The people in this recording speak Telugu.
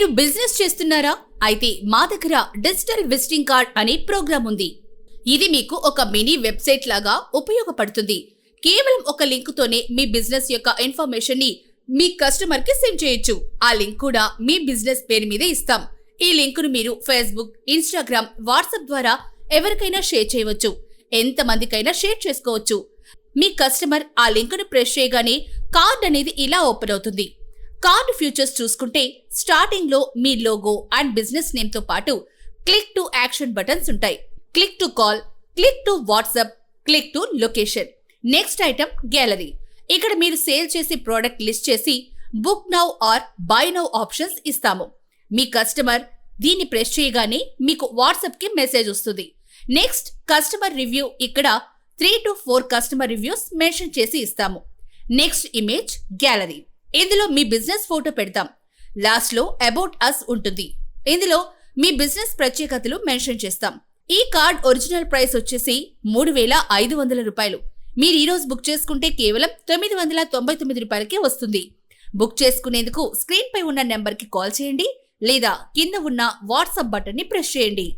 మీరు బిజినెస్ చేస్తున్నారా? అయితే మా దగ్గర డిజిటల్ విజిటింగ్ కార్డ్ అనే ప్రోగ్రామ్ ఉంది. ఇది మీకు ఒక మినీ వెబ్సైట్ లాగా ఉపయోగపడుతుంది. కేవలం ఒక లింక్ తోనే మీ బిజినెస్ యొక్క ఇన్ఫర్మేషన్ ని మీ కస్టమర్ కి సెండ్ చేయొచ్చు. ఆ లింక్ కూడా మీ బిజినెస్ పేరు మీదే ఇస్తాం. ఈ లింక్ ను మీరు ఫేస్బుక్, ఇన్స్టాగ్రామ్, వాట్సాప్ ద్వారా ఎవరికైనా షేర్ చేయవచ్చు. ఎంత మందికైనా షేర్ చేసుకోవచ్చు. మీ కస్టమర్ ఆ లింక్ ను ప్రెస్ చేయగానే కార్డ్ అనేది ఇలా ఓపెన్ అవుతుంది. కార్డ్ ఫీచర్స్ చూసుకుంటే స్టార్టింగ్ లో మీ లోగో అండ్ బిజినెస్ నేమ్ తో పాటు క్లిక్ టు యాక్షన్ బటన్స్ ఉంటాయి. Click to call, click to WhatsApp, click to location. Next item gallery. ఇక్కడ మీరు సేల్ చేసే ప్రోడక్ట్ లిస్ట్ చేసి book now or buy now options ఇస్తాము. మీ కస్టమర్ దీన్ని ప్రెస్ చేయగానే మీకు వాట్సాప్ కి మెసేజ్ వస్తుంది. Next customer review. ఇక్కడ 3 to 4 కస్టమర్ రివ్యూస్ మెన్షన్ చేసి ఇస్తాము. Next image gallery. ఇందులో మీ బిజినెస్ ఫోటో పెడతాం. లాస్ట్ లో అబౌట్ అస్ ఉంటుంది. ఇందులో మీ బిజినెస్ ప్రత్యేకతలు మెన్షన్ చేస్తాం. ఈ కార్డ్ ఒరిజినల్ ప్రైస్ వచ్చేసి 3,500 రూపాయలు. మీరు ఈ రోజు బుక్ చేసుకుంటే కేవలం 999 రూపాయలకే వస్తుంది. బుక్ చేసుకునేందుకు స్క్రీన్ పై ఉన్న నెంబర్ కి కాల్ చేయండి లేదా కింద ఉన్న వాట్సాప్ బటన్ ని ప్రెస్ చేయండి.